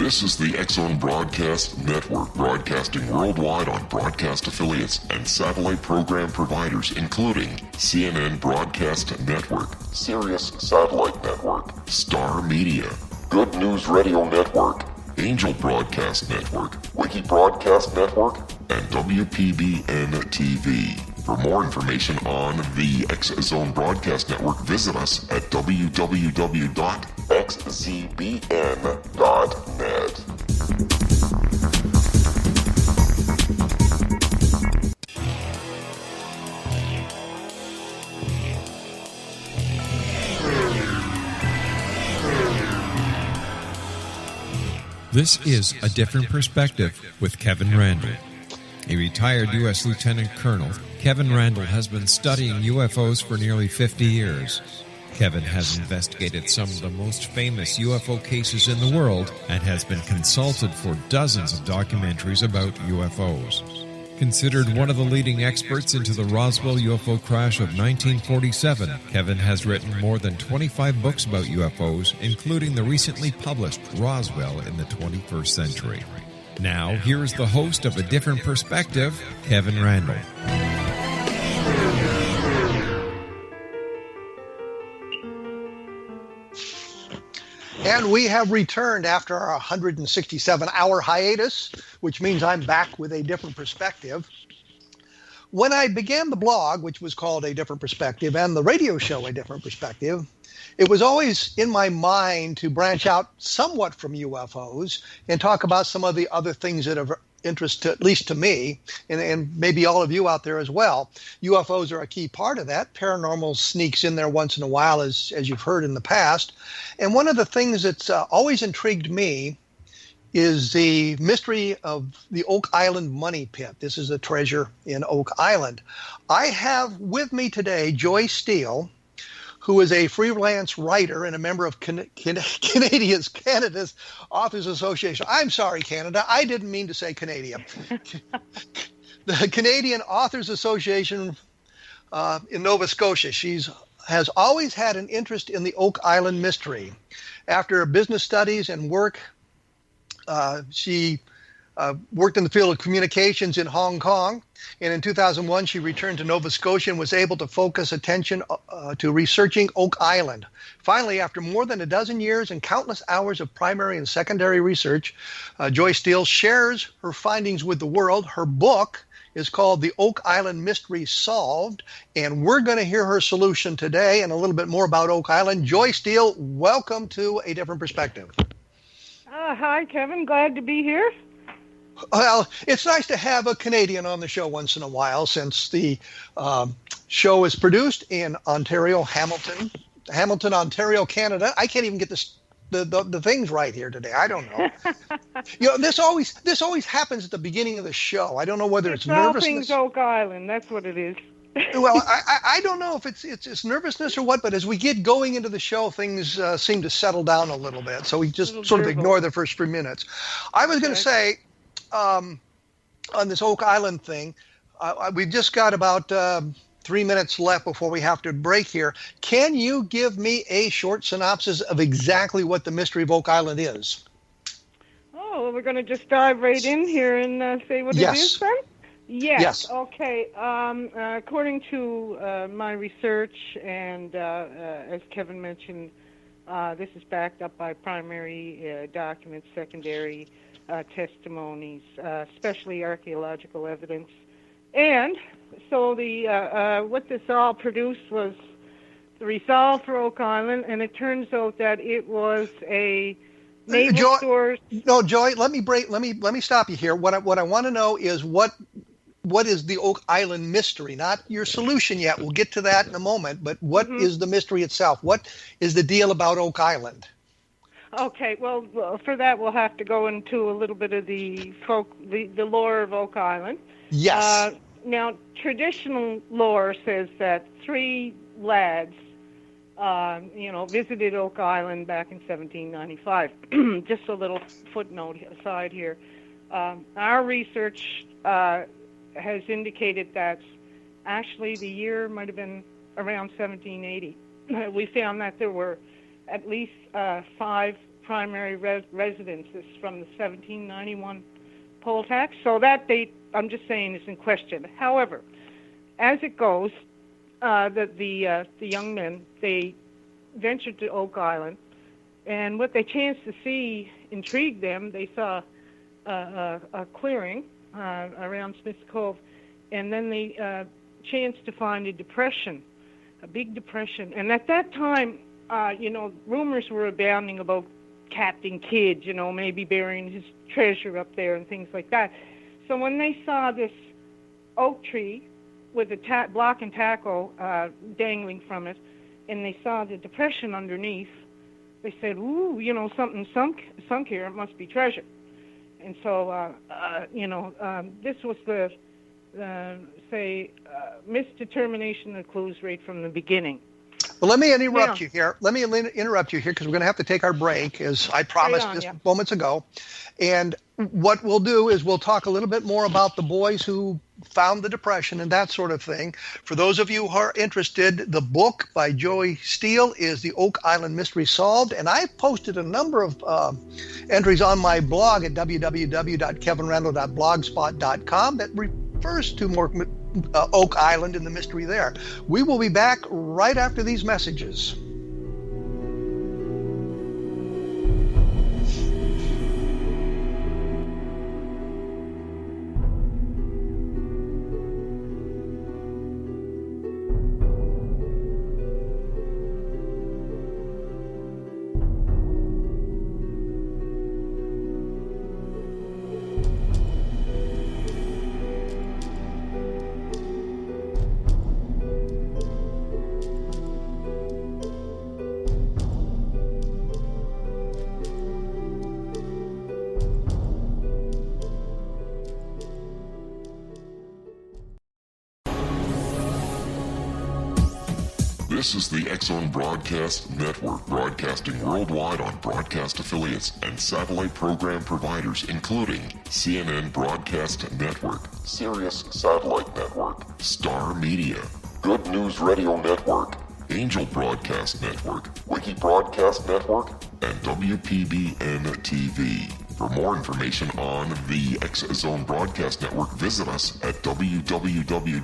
This is the X-Zone Broadcast Network, broadcasting worldwide on broadcast affiliates and satellite program providers, including CNN Broadcast Network, Sirius Satellite Network, Star Media, Good News Radio Network, Angel Broadcast Network, Wiki Broadcast Network, and WPBN TV. For more information on the X-Zone Broadcast Network, visit us at www.xzbn.net. This is A Different Perspective with Kevin Randle. A retired U.S. Lieutenant Colonel, Kevin Randle has been studying UFOs for nearly 50 years. Kevin has investigated some of the most famous UFO cases in the world and has been consulted for dozens of documentaries about UFOs. Considered one of the leading experts into the Roswell UFO crash of 1947, Kevin has written more than 25 books about UFOs, including the recently published Roswell in the 21st Century. Now, here is the host of A Different Perspective, Kevin Randle. And we have returned after our 167-hour hiatus, which means I'm back with a different perspective. When I began the blog, which was called A Different Perspective, and the radio show A Different Perspective, it was always in my mind to branch out somewhat from UFOs and talk about some of the other things that are of interest, to, at least to me, and maybe all of you out there as well. UFOs are a key part of that. Paranormal sneaks in there once in a while, as you've heard in the past. And one of the things that's always intrigued me is the mystery of the Oak Island money pit. This is a treasure in Oak Island. I have with me today Joy Steele, who is a freelance writer and a member of Canada's Authors Association. I'm sorry, Canada. I didn't mean to say Canada. The Canadian Authors Association in Nova Scotia. She has always had an interest in the Oak Island mystery. After business studies and work, she worked in the field of communications in Hong Kong. And in 2001, she returned to Nova Scotia and was able to focus attention to researching Oak Island. Finally, after more than a dozen years and countless hours of primary and secondary research, Joy Steele shares her findings with the world. Her book is called The Oak Island Mystery Solved, and we're going to hear her solution today and a little bit more about Oak Island. Joy Steele, welcome to A Different Perspective. Hi, Kevin. Glad to be here. Well, it's nice to have a Canadian on the show once in a while, since the show is produced in Ontario, Hamilton, Ontario, Canada. I can't even get the things right here today. I don't know. This always happens at the beginning of the show. I don't know whether it's nervousness. All things Oak Island. That's what it is. Well, I don't know if it's nervousness or what, but as we get going into the show, things seem to settle down a little bit. So we just sort of ignore the first 3 minutes. I was going to say, on this Oak Island thing, we've just got about 3 minutes left before we have to break here. Can you give me a short synopsis of exactly what the mystery of Oak Island is? Oh, well, we're going to just dive right in here and say what it is then? Yes. Okay. According to my research, and as Kevin mentioned, this is backed up by primary documents, secondary testimonies, especially archaeological evidence. And so what this all produced was the resolve for Oak Island, and it turns out that it was a naval source. No, Joy, let me stop you here. What I want to know is what is the Oak Island mystery? Not your solution yet. We'll get to that in a moment. But what is the mystery itself? What is the deal about Oak Island? Okay, well, for that we'll have to go into a little bit of the lore of Oak Island. Yes. Now, traditional lore says that 3 lads, visited Oak Island back in 1795. Just a little footnote aside here. Our research has indicated that actually the year might have been around 1780. We found that there were at least 5 primary residences from the 1791 poll tax. So that date, I'm just saying, is in question. However, as it goes, the young men, they ventured to Oak Island, and what they chanced to see intrigued them. They saw a clearing around Smith's Cove, and then they chanced to find a depression, a big depression. And at that time, rumors were abounding about Captain Kidd, maybe burying his treasure up there and things like that. So when they saw this oak tree with a block and tackle dangling from it, and they saw the depression underneath, they said, "Ooh, something sunk here. It must be treasure." And so, this was the misdetermination of clues right from the beginning. Well, let me interrupt you here. Because we're going to have to take our break, as I promised moments ago. And what we'll do is we'll talk a little bit more about the boys who found the depression and that sort of thing. For those of you who are interested, the book by Joey Steele is The Oak Island Mystery Solved. And I've posted a number of entries on my blog at www.kevinrandle.blogspot.com that refers to more Oak Island and the mystery there. We will be back right after these messages. This is the X-Zone Broadcast Network, broadcasting worldwide on broadcast affiliates and satellite program providers, including CNN Broadcast Network, Sirius Satellite Network, Star Media, Good News Radio Network, Angel Broadcast Network, Wiki Broadcast Network, and WPBN TV. For more information on the X-Zone Broadcast Network, visit us at www.xzbn.net.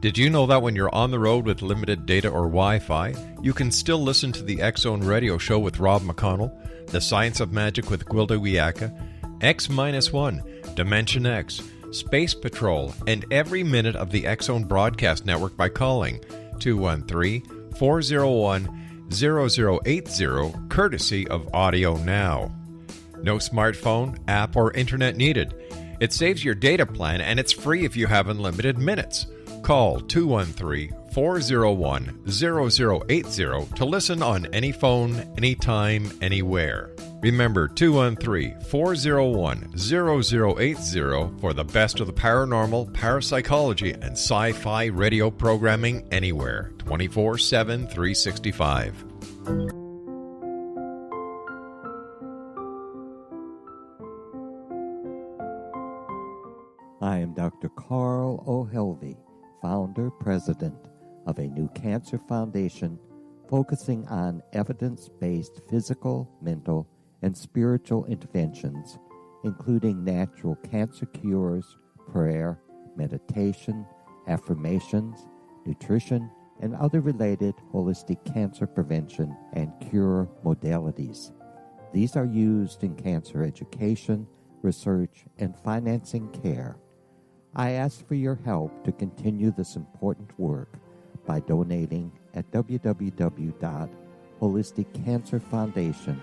Did you know that when you're on the road with limited data or Wi-Fi, you can still listen to the X-Zone Radio Show with Rob McConnell, The Science of Magic with Gwilda Wiyaka, X-1, Dimension X, Space Patrol, and every minute of the X-Zone Broadcast Network by calling 213-401-0080, courtesy of Audio Now. No smartphone, app, or internet needed. It saves your data plan, and it's free if you have unlimited minutes. Call 213-401-0080 to listen on any phone, anytime, anywhere. Remember, 213-401-0080 for the best of the paranormal, parapsychology, and sci-fi radio programming anywhere, 24/7, 365. I am Dr. Carl O'Helvey, founder, president of a new cancer foundation focusing on evidence-based physical, mental, and spiritual interventions, including natural cancer cures, prayer, meditation, affirmations, nutrition, and other related holistic cancer prevention and cure modalities. These are used in cancer education, research, and financing care. I ask for your help to continue this important work by donating at www.holisticcancerfoundation.com.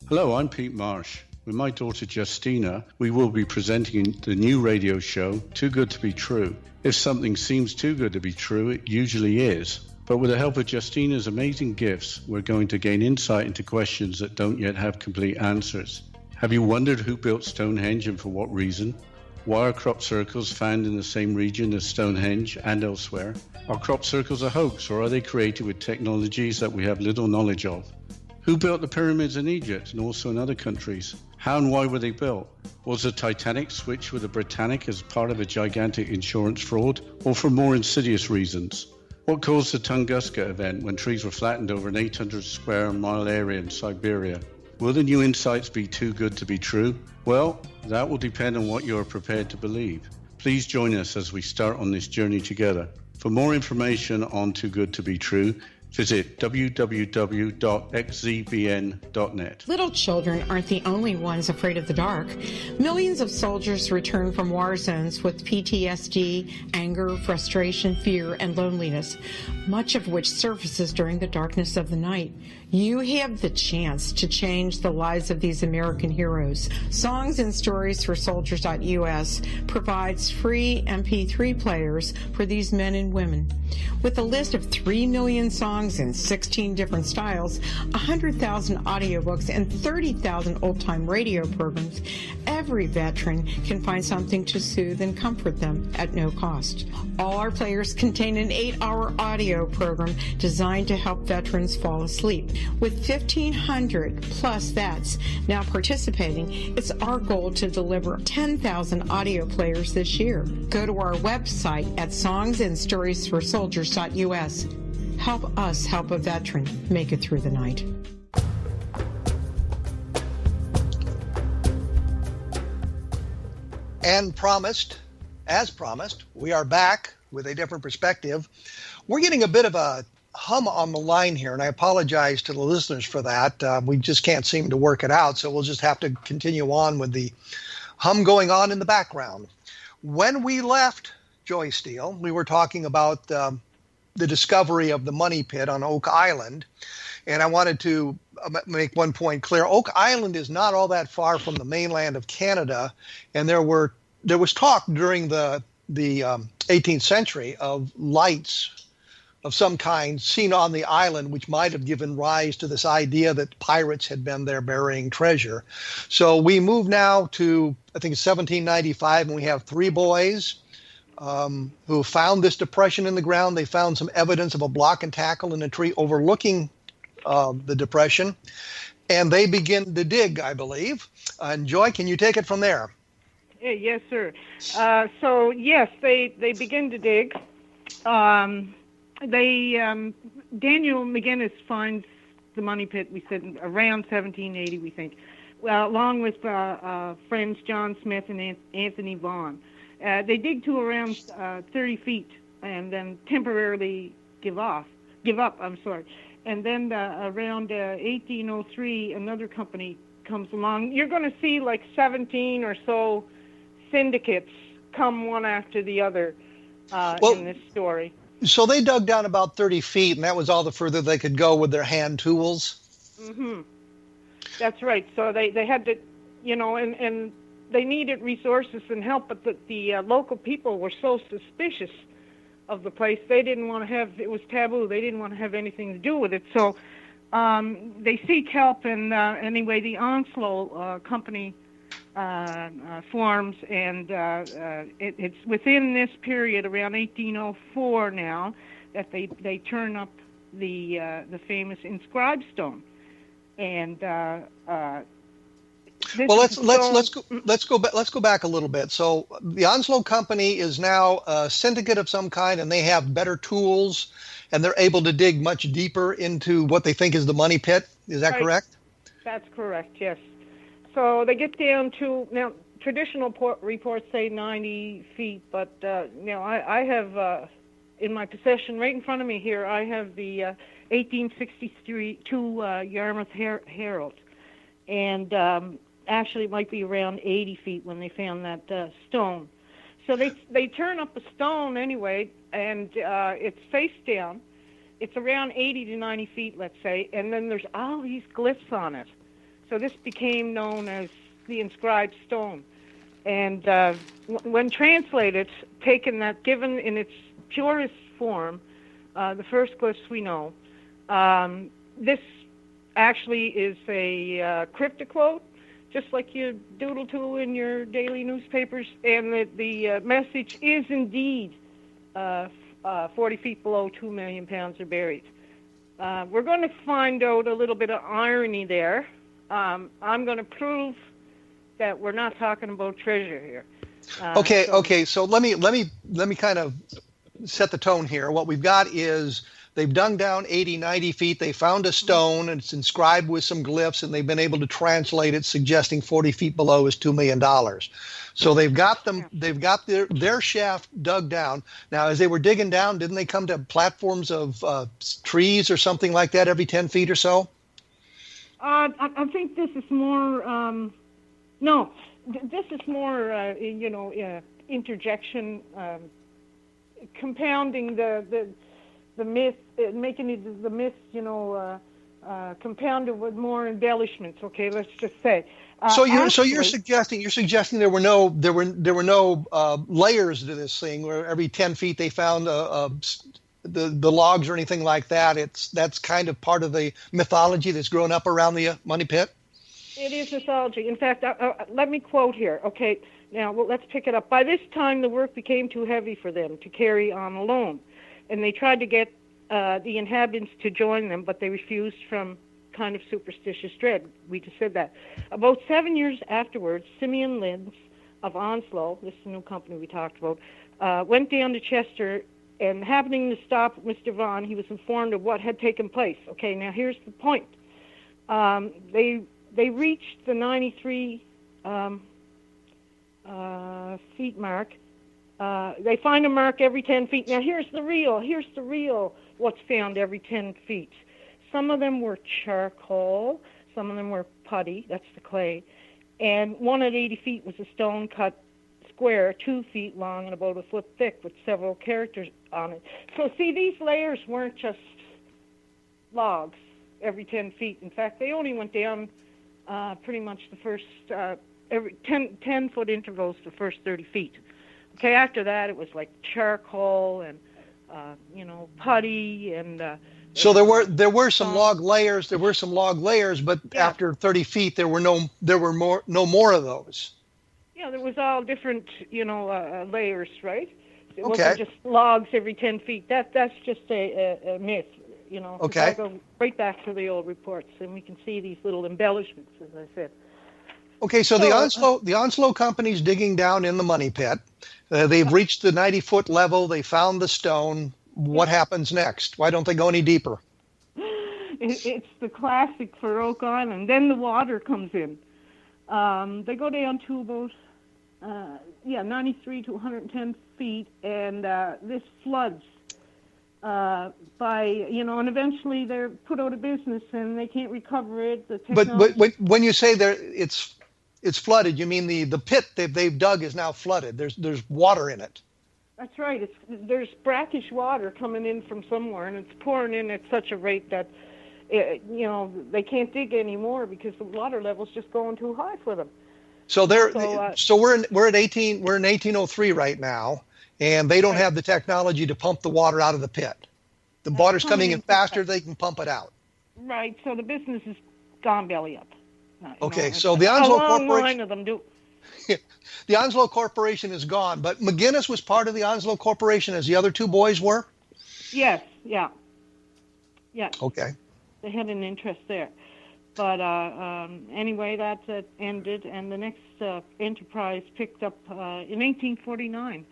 Hello, I'm Pete Marsh. With my daughter Justina, we will be presenting the new radio show, Too Good to Be True. If something seems too good to be true, it usually is. But with the help of Justina's amazing gifts, we're going to gain insight into questions that don't yet have complete answers. Have you wondered who built Stonehenge and for what reason? Why are crop circles found in the same region as Stonehenge and elsewhere? Are crop circles a hoax, or are they created with technologies that we have little knowledge of? Who built the pyramids in Egypt and also in other countries? How and why were they built? Was the Titanic switched with the Britannic as part of a gigantic insurance fraud, or for more insidious reasons? What caused the Tunguska event when trees were flattened over an 800 square mile area in Siberia? Will the new insights be too good to be true? Well, that will depend on what you are prepared to believe. Please join us as we start on this journey together. For more information on Too Good to Be True, visit www.xzbn.net. Little children aren't the only ones afraid of the dark. Millions of soldiers return from war zones with PTSD, anger, frustration, fear, and loneliness, much of which surfaces during the darkness of the night. You have the chance to change the lives of these American heroes. Songs and Stories for Soldiers.us provides free MP3 players for these men and women. With a list of 3 million songs in 16 different styles, 100,000 audiobooks, and 30,000 old-time radio programs, every veteran can find something to soothe and comfort them at no cost. All our players contain an 8-hour audio program designed to help veterans fall asleep. With 1,500 plus vets now participating, it's our goal to deliver 10,000 audio players this year. Go to our website at songsandstoriesforsoldiers.us. Help us help a veteran make it through the night. And as promised, we are back with a different perspective. We're getting a bit of a hum on the line here, and I apologize to the listeners for that. We just can't seem to work it out, so we'll just have to continue on with the hum going on in the background. When we left Joy Steele, we were talking about the discovery of the money pit on Oak Island, and I wanted to make one point clear. Oak Island is not all that far from the mainland of Canada, and there was talk during the 18th century of lights of some kind seen on the island, which might have given rise to this idea that pirates had been there burying treasure. So we move now to, I think it's 1795, and we have 3 boys who found this depression in the ground. They found some evidence of a block and tackle in a tree overlooking the depression, and they begin to dig, I believe. And Joy, can you take it from there? Yes, sir. So yes, they begin to dig. Daniel McGinnis finds the money pit, we said, around 1780, we think, along with friends John Smith and Anthony Vaughan. They dig to around 30 feet and then temporarily give up. And then around 1803, another company comes along. You're going to see like 17 or so syndicates come one after the other in this story. So they dug down about 30 feet, and that was all the further they could go with their hand tools? Mm-hmm. That's right. So they had to, and they needed resources and help, but the local people were so suspicious of the place. They didn't want to have, it was taboo. They didn't want to have anything to do with it. So they seek help, and anyway, the Onslow company forms, and it's within this period, around 1804 now, that they turn up the famous inscribed stone. And let's go back a little bit. So the Onslow company is now a syndicate of some kind, and they have better tools, and they're able to dig much deeper into what they think is the money pit. Is that correct? That's correct. Yes. So they get down to, now traditional reports say 90 feet, but I have in my possession right in front of me here, I have the 1862 Yarmouth Herald, and actually it might be around 80 feet when they found that stone. So they turn up a stone anyway, and it's face down. It's around 80 to 90 feet, let's say, and then there's all these glyphs on it. So this became known as the inscribed stone. And when translated, given in its purest form, the first glyphs we know, this actually is a cryptoquote, just like you doodle to in your daily newspapers, and the message is indeed 40 feet below 2 million pounds are buried. We're going to find out a little bit of irony there. I'm going to prove that we're not talking about treasure here. Okay. So let me kind of set the tone here. What we've got is they've dug down 80, 90 feet. They found a stone, and it's inscribed with some glyphs, and they've been able to translate it, suggesting 40 feet below is $2 million. So they've got their shaft dug down. Now, as they were digging down, didn't they come to platforms of trees or something like that every 10 feet or so? I think this is more. No, this is more. Interjection, compounding the myth, making it the myth. Compounded with more embellishments. Okay, let's just say. So you're suggesting there were no layers to this thing where every 10 feet they found the logs or anything like that. That's kind of part of the mythology that's grown up around the money pit. It is mythology. In fact, let me quote here. Okay, now let's pick it up. By this time, the work became too heavy for them to carry on alone, and they tried to get the inhabitants to join them, but they refused from kind of superstitious dread. We just said that. About 7 years afterwards, Simeon Lins of Onslow, this is the new company we talked about, went down to Chester, and happening to stop Mr. Vaughan, he was informed of what had taken place. Okay, now here's the point. They reached the 93 feet mark. They find a mark every 10 feet. Now here's the real what's found every 10 feet. Some of them were charcoal, some of them were putty, that's the clay, and one at 80 feet was a stone cut square 2 feet long and about a foot thick with several characters on it. So see, these layers weren't just logs every 10 feet. In fact, they only went down pretty much the first, every 10-foot intervals the first 30 feet. Okay, after that it was like charcoal and, putty and... So there were some log layers. There were some log layers, but after 30 feet, there were no more of those. Yeah, there was all different, layers, right? It Okay. wasn't just logs every 10 feet. That's just a myth, Okay. I go right back to the old reports, and we can see these little embellishments, as I said. Okay, so the Onslow company's digging down in the money pit. They've reached the 90-foot level. They found the stone. What happens next? Why don't they go any deeper? It's the classic for Oak Island. Then the water comes in. They go down to about 93 to 110 feet, and this floods and eventually they're put out of business and they can't recover it. But when you say it's flooded, you mean the pit they've dug is now flooded. There's water in it. That's right. There's brackish water coming in from somewhere, and it's pouring in at such a rate that, they can't dig anymore because the water level's just going too high for them. So we're in 1803 right now, and they don't have the technology to pump the water out of the pit. The water's coming in faster; they can pump it out. Right. So the business has gone belly up. Okay. So the Onslow Corporation. Line of them do. The Onslow Corporation is gone, but McGinnis was part of the Onslow Corporation as the other two boys were? Yes, yeah. Okay. They had an interest there. But anyway, that ended, and the next enterprise picked up in 1849,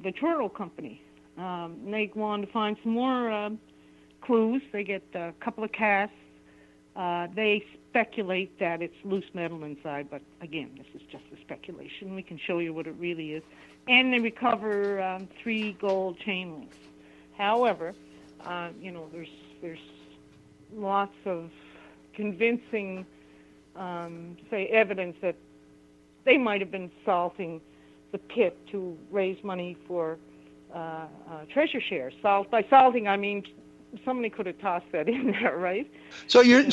the Turtle Company. They go on to find some more clues. They get a couple of casts. They speculate that it's loose metal inside, but again, this is just a speculation. We can show you what it really is. And they recover 3 gold chain links. However, there's lots of convincing, evidence that they might have been salting the pit to raise money for treasure shares. By salting, I mean somebody could have tossed that in there, right? So you're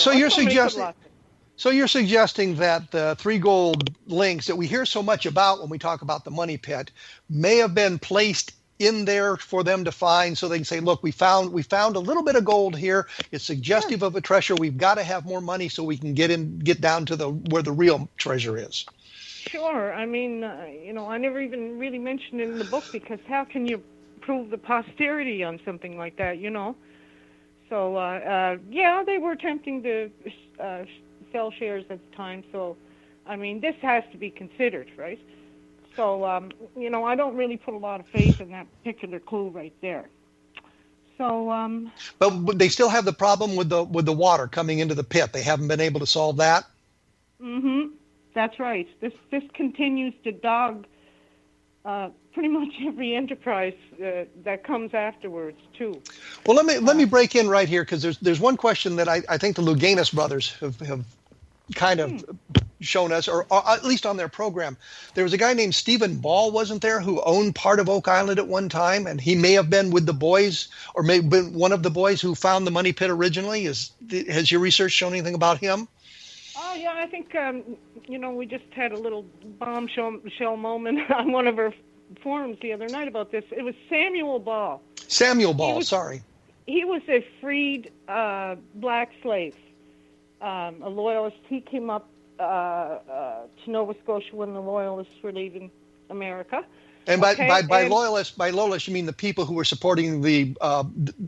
suggesting that the 3 gold links that we hear so much about when we talk about the money pit may have been placed in there for them to find, so they can say, look, we found a little bit of gold here. It's suggestive of a treasure. We've got to have more money so we can get down to where the real treasure is. Sure. I mean, I never even really mentioned it in the book, because how can you prove the posterity on something like that, So, they were attempting to sell shares at the time. So, I mean, this has to be considered, right? So, I don't really put a lot of faith in that particular clue right there. So, but they still have the problem with the water coming into the pit. They haven't been able to solve that. Mm-hmm. That's right. This continues to dog pretty much every enterprise that comes afterwards too. Well, let me break in right here, because there's one question that I think the Louganis brothers have kind of shown us, or at least on their program. There was a guy named Stephen Ball, wasn't there, who owned part of Oak Island at one time, and he may have been with the boys, or may have been one of the boys who found the money pit originally. Has your research shown anything about him? Oh yeah, I think we just had a little bombshell moment on one of our forums the other night about this. It was Samuel Ball. Samuel Ball, sorry. He was a freed black slave, a loyalist. He came up to Nova Scotia when the Loyalists were leaving America. And by loyalists, you mean the people who were supporting the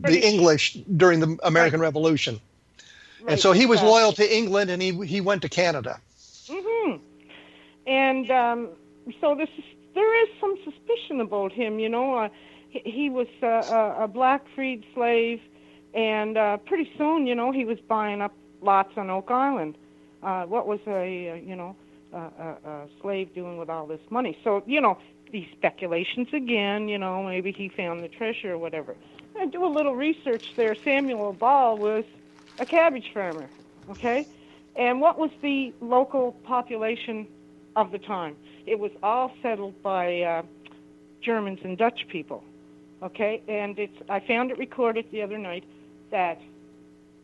English during the American Revolution. Right, and so he was loyal to England, and he went to Canada. Mm-hmm. And so there is some suspicion about him. He was a black freed slave, and pretty soon, he was buying up lots on Oak Island. What was a slave doing with all this money? So, these speculations again, maybe he found the treasure or whatever. I do a little research there. Samuel Ball was a cabbage farmer, okay? And what was the local population of the time? It was all settled by Germans and Dutch people, okay? And I found it recorded the other night that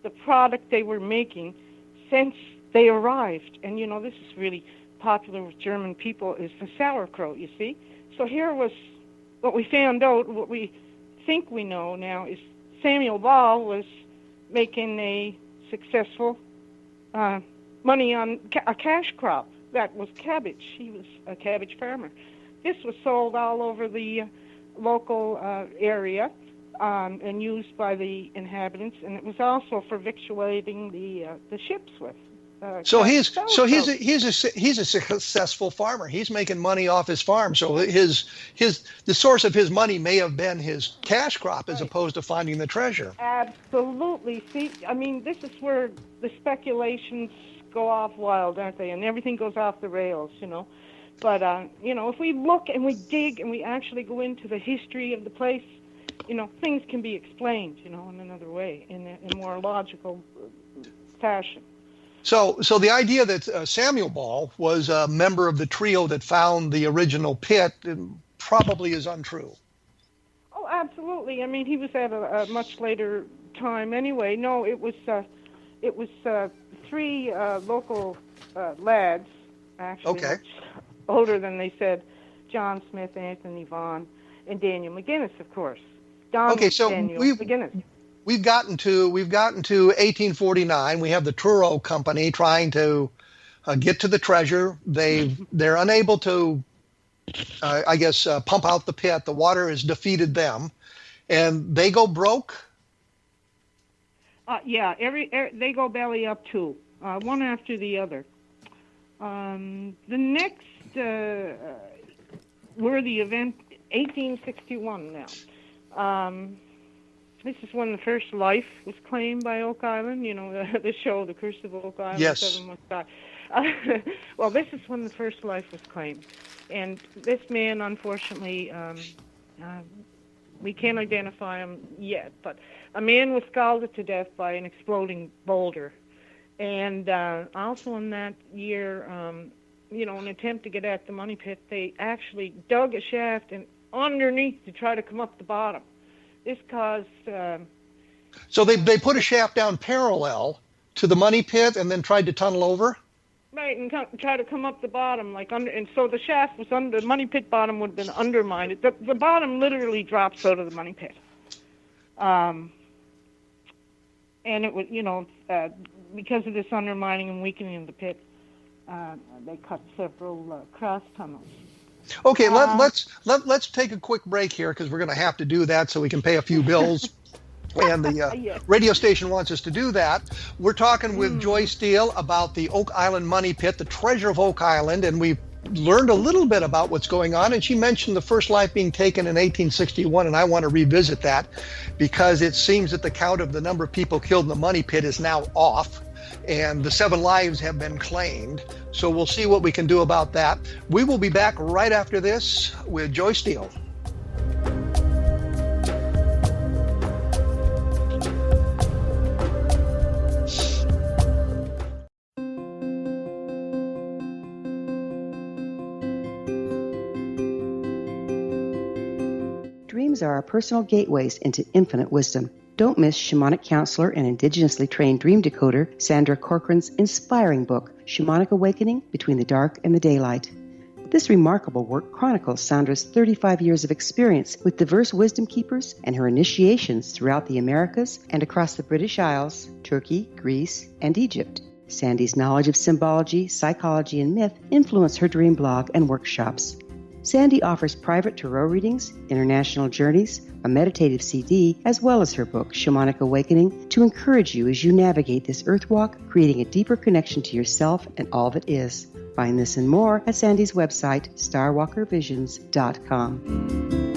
the product they were making since they arrived, and this is really popular with German people, is the sauerkraut, you see? So here was what we found out, what we think we know now, is Samuel Ball was making a successful money on a cash crop. That was cabbage. He was a cabbage farmer. This was sold all over the local area and used by the inhabitants, and it was also for victualling the ships with. So he's a successful farmer. He's making money off his farm. So the source of his money may have been his cash crop as opposed to finding the treasure. Absolutely. See, I mean, this is where the speculations go off wild, aren't they? And everything goes off the rails, But if we look and we dig and we actually go into the history of the place, things can be explained, in another way, in a more logical fashion. So the idea that Samuel Ball was a member of the trio that found the original pit probably is untrue. Oh, absolutely. I mean, he was at a much later time anyway. No, it was three local lads, actually, much older than they said, John Smith, Anthony Vaughan, and Daniel McGinnis, of course. Daniel McGinnis. We've gotten to 1849. We have the Truro Company trying to get to the treasure. They're unable to, pump out the pit. The water has defeated them, and they go broke. They go belly up too, one after the other. The next worthy event, 1861 now. This is when the first life was claimed by Oak Island, the show, The Curse of Oak Island. Yes. 7 Must Die. Well, this is when the first life was claimed. And this man, unfortunately, we can't identify him yet, but a man was scalded to death by an exploding boulder. And also in that year, an attempt to get at the money pit, they actually dug a shaft and underneath to try to come up the bottom. This caused... So they put a shaft down parallel to the money pit and then tried to tunnel over? Right, and try to come up the bottom, and so the shaft was under, the money pit bottom would have been undermined. The bottom literally drops out of the money pit. And it was, because of this undermining and weakening of the pit, they cut several cross tunnels. Okay, let's take a quick break here because we're going to have to do that so we can pay a few bills. And the radio station wants us to do that. We're talking with Joy Steele about the Oak Island Money Pit, the treasure of Oak Island, and we've learned a little bit about what's going on. And she mentioned the first life being taken in 1861, and I want to revisit that because it seems that the count of the number of people killed in the money pit is now off, and the 7 lives have been claimed. So we'll see what we can do about that. We will be back right after this with Joy Steele. Dreams are our personal gateways into infinite wisdom. Don't miss shamanic counselor and indigenously trained dream decoder Sandra Corcoran's inspiring book, Shamanic Awakening Between the Dark and the Daylight. This remarkable work chronicles Sandra's 35 years of experience with diverse wisdom keepers and her initiations throughout the Americas and across the British Isles, Turkey, Greece, and Egypt. Sandy's knowledge of symbology, psychology, and myth influence her dream blog and workshops. Sandy offers private tarot readings, international journeys, a meditative CD, as well as her book, Shamanic Awakening, to encourage you as you navigate this earth walk, creating a deeper connection to yourself and all that is. Find this and more at Sandy's website, starwalkervisions.com.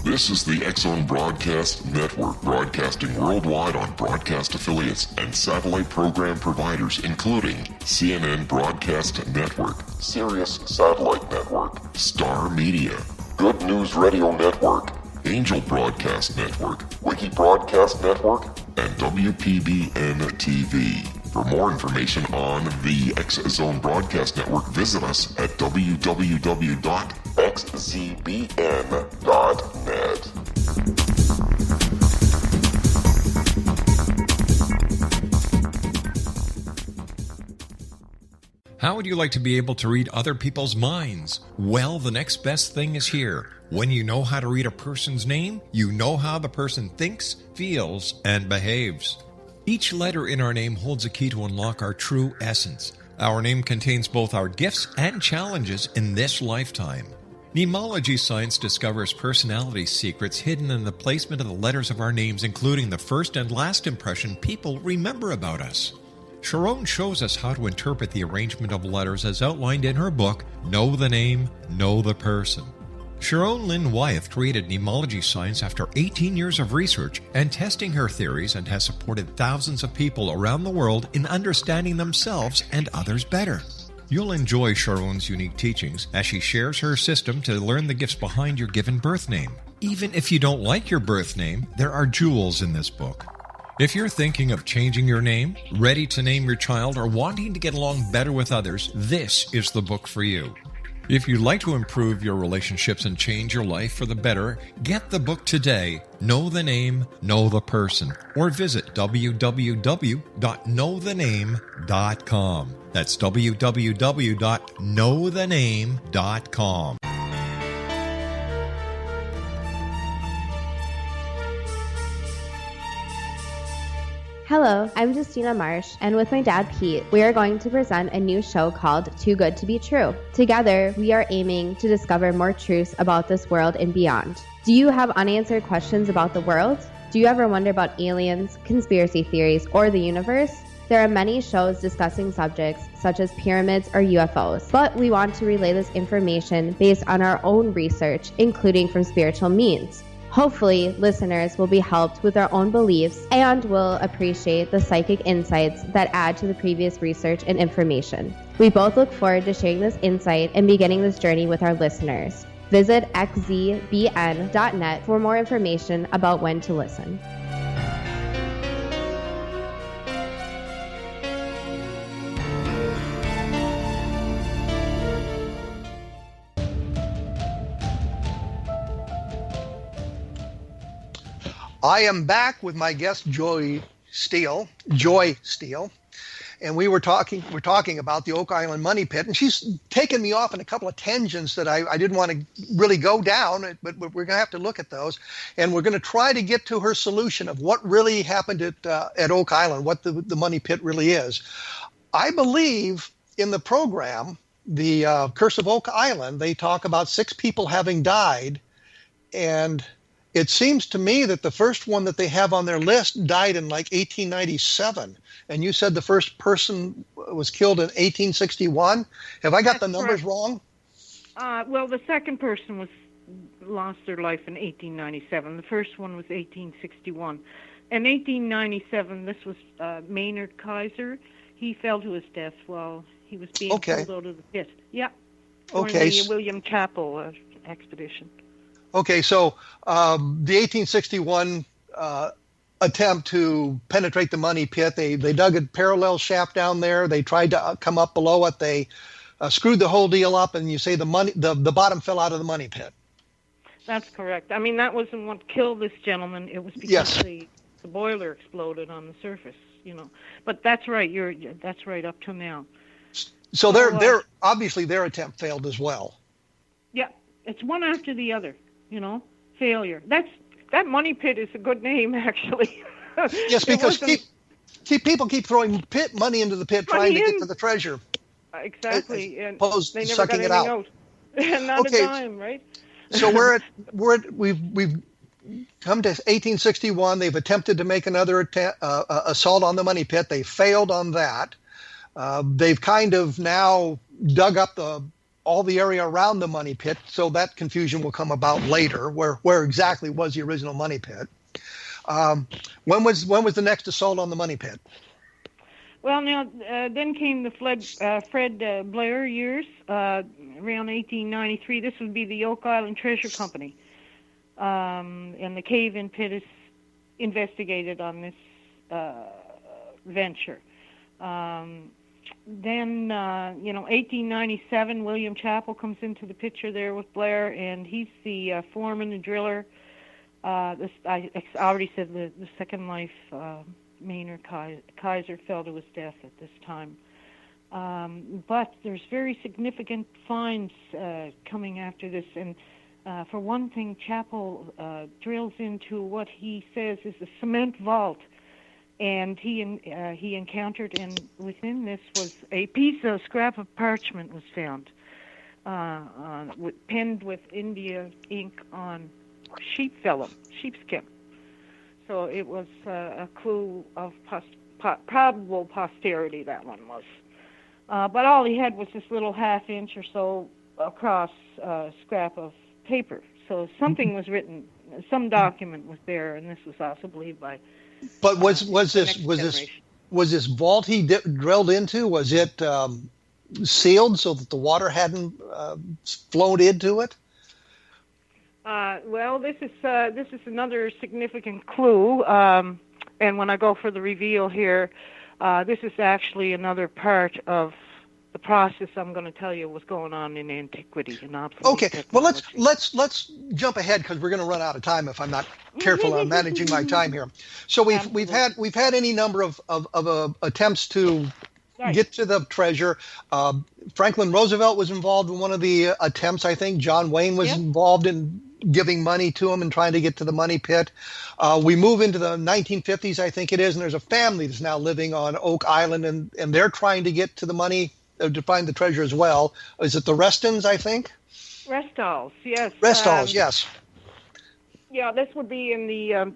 This is the X-Zone Broadcast Network, broadcasting worldwide on broadcast affiliates and satellite program providers, including CNN Broadcast Network, Sirius Satellite Network, Star Media, Good News Radio Network, Angel Broadcast Network, Wiki Broadcast Network, and WPBN TV. For more information on the X-Zone Broadcast Network, visit us at www.xzbn.net. How would you like to be able to read other people's minds? Well, the next best thing is here. When you know how to read a person's name, you know how the person thinks, feels, and behaves. Each letter in our name holds a key to unlock our true essence. Our name contains both our gifts and challenges in this lifetime. Mnemology science discovers personality secrets hidden in the placement of the letters of our names, including the first and last impression people remember about us. Sharon shows us how to interpret the arrangement of letters as outlined in her book, Know the Name, Know the Person. Sharon Lynn Wyeth created mnemology science after 18 years of research and testing her theories, and has supported thousands of people around the world in understanding themselves and others better. You'll enjoy Sharon's unique teachings as she shares her system to learn the gifts behind your given birth name. Even if you don't like your birth name, there are jewels in this book. If you're thinking of changing your name, ready to name your child, or wanting to get along better with others, this is the book for you. If you'd like to improve your relationships and change your life for the better, get the book today, Know the Name, Know the Person, or visit www.knowthename.com. That's www.knowthename.com. Hello, I'm Justina Marsh, and with my dad Pete, we are going to present a new show called Too Good to Be True. Together, we are aiming to discover more truths about this world and beyond. Do you have unanswered questions about the world? Do you ever wonder about aliens, conspiracy theories, or the universe? There are many shows discussing subjects such as pyramids or UFOs, but we want to relay this information based on our own research, including from spiritual means. Hopefully, listeners will be helped with their own beliefs and will appreciate the psychic insights that add to the previous research and information. We both look forward to sharing this insight and beginning this journey with our listeners. Visit xzbn.net for more information about when to listen. I am back with my guest Joy Steele, and we're talking about the Oak Island Money Pit, and she's taken me off in a couple of tangents that I didn't want to really go down, but we're going to have to look at those, and we're going to try to get to her solution of what really happened at Oak Island, what the money pit really is. I believe in the program, the Curse of Oak Island, they talk about 6 people having died, and it seems to me that the first one that they have on their list died in like 1897. And you said the first person was killed in 1861. Have I got the numbers wrong? Well, the second person lost their life in 1897. The first one was 1861. In 1897, this was Maynard Kaiser. He fell to his death while he was being pulled out of the pit. Yeah. During the William Chappell expedition. Okay, so the 1861 attempt to penetrate the money pit, they dug a parallel shaft down there. They tried to come up below it. They screwed the whole deal up, and you say the bottom fell out of the money pit. That's correct. I mean, that wasn't what killed this gentleman. It was because the boiler exploded on the surface, But that's right. That's right up to now. So they're obviously their attempt failed as well. Yeah, it's one after the other. Failure. That money pit is a good name, actually. Yes, because people keep throwing money into the pit trying to get to the treasure. Exactly, and they never got anything out. Not a dime, right? So we've come to 1861. They've attempted to make another assault on the money pit. They failed on that. They've kind of now dug up all the area around the money pit, so that confusion will come about later, where exactly was the original money pit. When was the next assault on the money pit? Well, now then came the Fred Blair years, around 1893. This would be the Oak Island Treasure Company, and the cave-in pit is investigated on this venture. Then, 1897, William Chappell comes into the picture there with Blair, and he's the foreman and driller. I already said the second life, Maynard Kaiser fell to his death at this time. But there's very significant finds coming after this, and for one thing, Chappell drills into what he says is a cement vault. And he encountered, and within this was a piece of scrap of parchment was found, penned with India ink on sheepskin. So it was a clue of probable posterity, that one was. But all he had was this little half-inch or so across scrap of paper. So something was written, some document was there, and this was also believed by. But was this vault he drilled into? Was it sealed so that the water hadn't flowed into it? Well, this is another significant clue. And when I go for the reveal here, this is actually another part of the process I'm going to tell you was going on in antiquity and obsolete technology. Well, let's jump ahead because we're going to run out of time if I'm not careful on managing my time here. So we've had any number of attempts to get to the treasure. Franklin Roosevelt was involved in one of the attempts. I think John Wayne was involved in giving money to him and trying to get to the money pit. We move into the 1950s, I think it is, and there's a family that's now living on Oak Island, and they're trying to get to the money. To find the treasure as well. Is it the Restons, I think? Restalls, yes. Restalls, yes. Yeah, this would be in the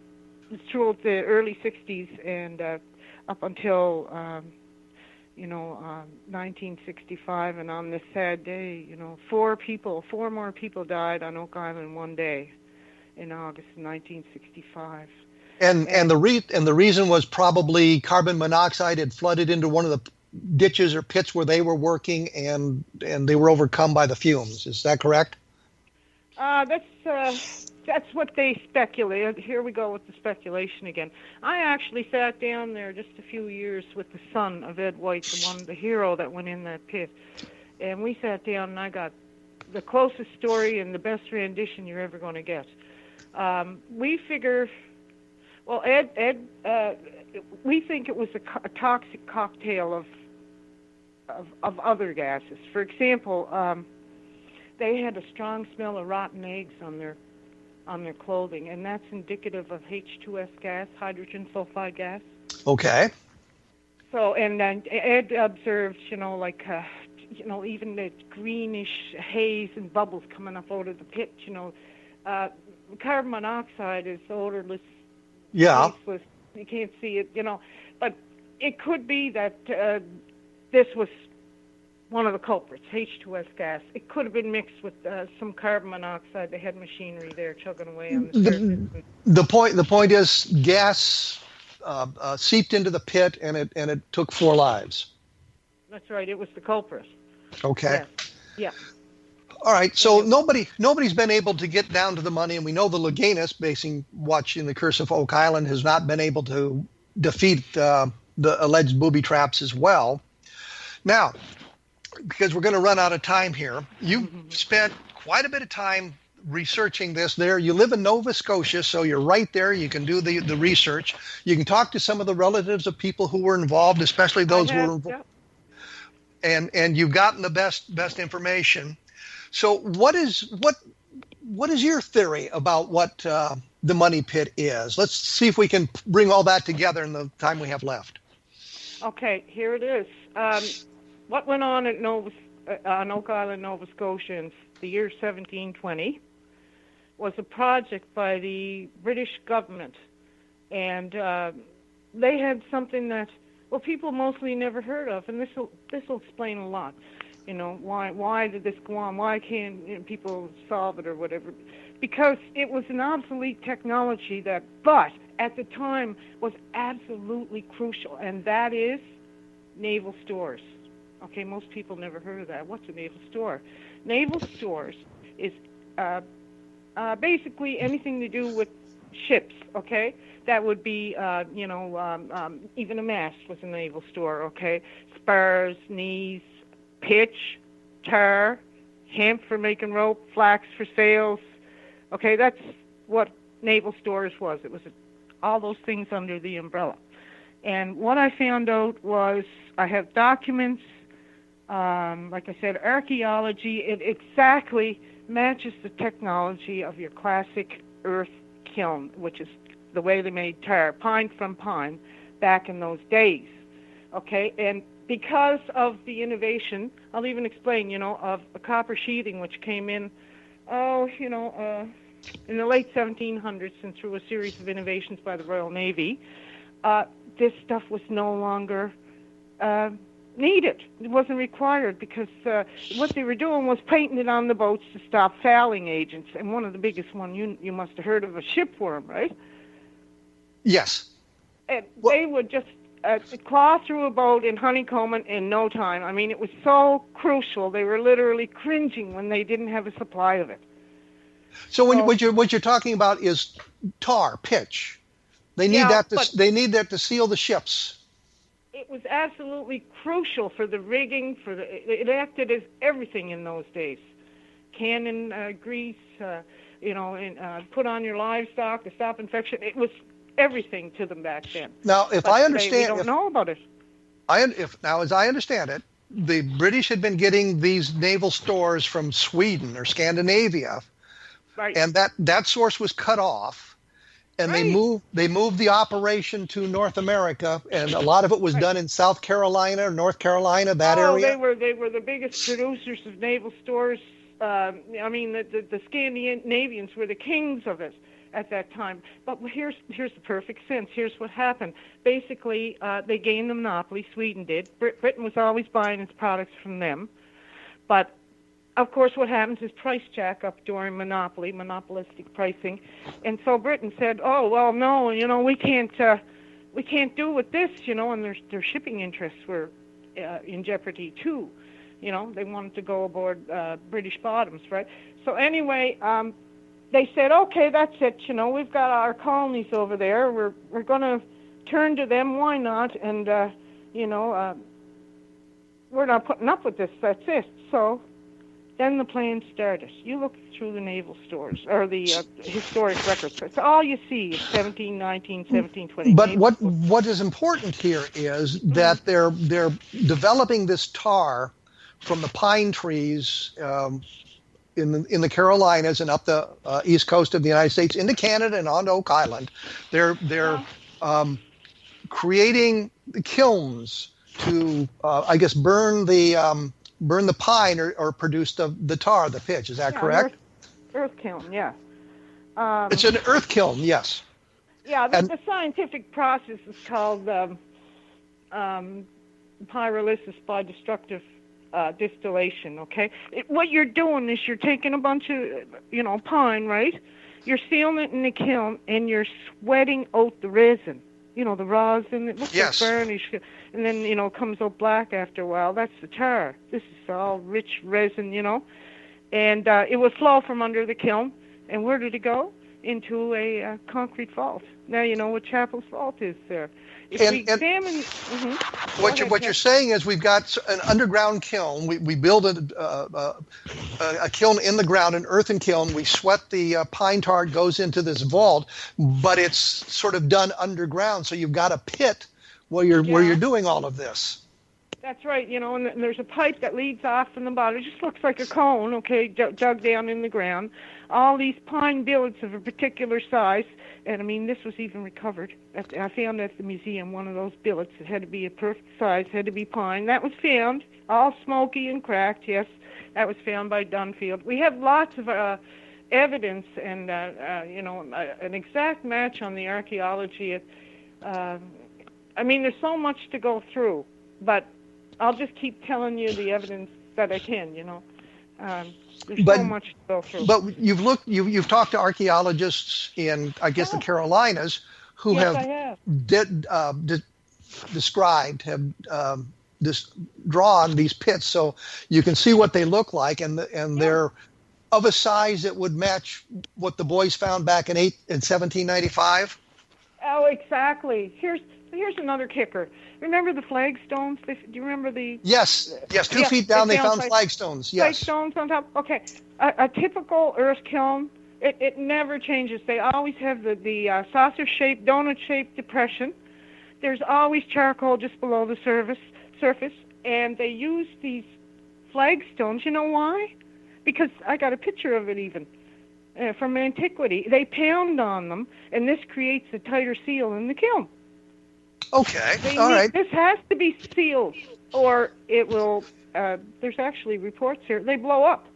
throughout the early 60s and up until 1965. And on this sad day, 4 more people died on Oak Island one day in August of 1965. And the reason was probably carbon monoxide had flooded into one of the ditches or pits where they were working, and they were overcome by the fumes. Is that correct? That's what they speculated. Here we go with the speculation again. I actually sat down there just a few years with the son of Ed White, the hero that went in that pit, and we sat down and I got the closest story and the best rendition you're ever going to get. We figure Well, Ed, we think it was a toxic cocktail of other gases. For example, they had a strong smell of rotten eggs on their clothing, and that's indicative of H2S gas, hydrogen sulfide gas. Okay. So, and then Ed observed, even the greenish haze and bubbles coming up out of the pit. Carbon monoxide is odorless, tasteless. You can't see it, but it could be that this was one of the culprits, H2S gas. It could have been mixed with some carbon monoxide. They had machinery there chugging away on the surface. The point is, gas seeped into the pit, and it took 4 lives. That's right. It was the culprit. Okay. Yeah. All right. So nobody's been able to get down to the money, and we know the Leganis, watching the Curse of Oak Island, has not been able to defeat the alleged booby traps as well. Now, because we're going to run out of time here, you've spent quite a bit of time researching this there. You live in Nova Scotia, so you're right there. You can do the research. You can talk to some of the relatives of people who were involved, especially those who were involved. Yeah. And you've gotten the best information. So what is your theory about what the money pit is? Let's see if we can bring all that together in the time we have left. Okay, here it is. What went on at on Oak Island, Nova Scotia in the year 1720 was a project by the British government, and they had something that people mostly never heard of, and this will explain a lot. Why did this go on? Why can't people solve it or whatever? Because it was an obsolete technology but at the time was absolutely crucial, and that is naval stores. Okay, most people never heard of that. What's a naval store? Naval stores is basically anything to do with ships, okay? That would be, even a mast was a naval store, okay? Spars, knees, pitch, tar, hemp for making rope, flax for sails. Okay, that's what naval stores was. It was all those things under the umbrella. And what I found out was I have documents, like I said, archaeology. It exactly matches the technology of your classic earth kiln, which is the way they made tar, pine from pine, back in those days. Okay, and because of the innovation, I'll even explain, of a copper sheathing, which came in, in the late 1700s and through a series of innovations by the Royal Navy, this stuff was no longer needed. It wasn't required because what they were doing was painting it on the boats to stop fouling agents. And one of the biggest one, you must have heard of, a shipworm, right? Yes. And they would just claw through a boat and honeycomb it in no time. I mean, it was so crucial. They were literally cringing when they didn't have a supply of it. So what you're talking about is tar, pitch. They need they need that to seal the ships. It was absolutely crucial for the rigging. It acted as everything in those days. Cannon grease, and put on your livestock to stop infection. It was everything to them back then. Now, if I understand, we don't know about it. As I understand it, the British had been getting these naval stores from Sweden or Scandinavia, right? And that source was cut off, and they moved the operation to North America, and a lot of it was done in South Carolina or North Carolina, that area. They were the biggest producers of naval stores. The Scandinavians were the kings of it at that time. But here's the perfect sense. Here's what happened. Basically, they gained the monopoly. Sweden did. Britain was always buying its products from them. But, of course, what happens is price jack up during monopolistic pricing. And so Britain said, oh, well, no, we can't do with this, and their shipping interests were in jeopardy, too. They wanted to go aboard British bottoms, right? So anyway, they said, okay, that's it. We've got our colonies over there. We're going to turn to them. Why not? And, we're not putting up with this. That's it. So Then the plan started. You look through the naval stores or the historic records. That's all you see is 17, 19, 17, 20. But what is important here is that they're developing this tar from the pine trees in the Carolinas and up the east coast of the United States into Canada and onto Oak Island. They're creating kilns to I guess burn the pine or produce the tar, the pitch. Is that correct? Earth kiln, yeah. It's an earth kiln, yes. Yeah, the scientific process is called pyrolysis by destructive distillation, okay? What you're doing is you're taking a bunch of, pine, right? You're sealing it in the kiln, and you're sweating out the resin. The rosin, it looks like burnish, and then, it comes out black after a while. That's the tar. This is all rich resin, and it would flow from under the kiln. And where did it go? Into a concrete vault. Now you know what Chapel's Vault is there. If we examine... What you're saying is we've got an underground kiln. We build a kiln in the ground, an earthen kiln. We sweat the pine tar, goes into this vault, but it's sort of done underground. So you've got a pit where you're doing all of this. That's right, and there's a pipe that leads off from the bottom. It just looks like a cone, okay, dug down in the ground. All these pine billets of a particular size, and I mean, this was even recovered. I found at the museum one of those billets. It had to be a perfect size, had to be pine. That was found, all smoky and cracked, yes. That was found by Dunfield. We have lots of evidence and, an exact match on the archaeology. There's so much to go through, but I'll just keep telling you the evidence that I can, There's so much to go through. But you've talked to archaeologists in, I guess, the Carolinas who have drawn these pits, so you can see what they look like, and they're of a size that would match what the boys found back in 1795. Oh, exactly. Here's another kicker. Remember the flagstones? Do you remember the... Yes. 2 feet down they found flagstones. Yes. Flagstones on top. Okay. A typical earth kiln, it never changes. They always have the saucer-shaped, donut-shaped depression. There's always charcoal just below the surface, and they use these flagstones. You know why? Because I got a picture of it even. From antiquity. They pound on them, and this creates a tighter seal in the kiln. Okay, all right. This has to be sealed, or it will, there's actually reports here, they blow up.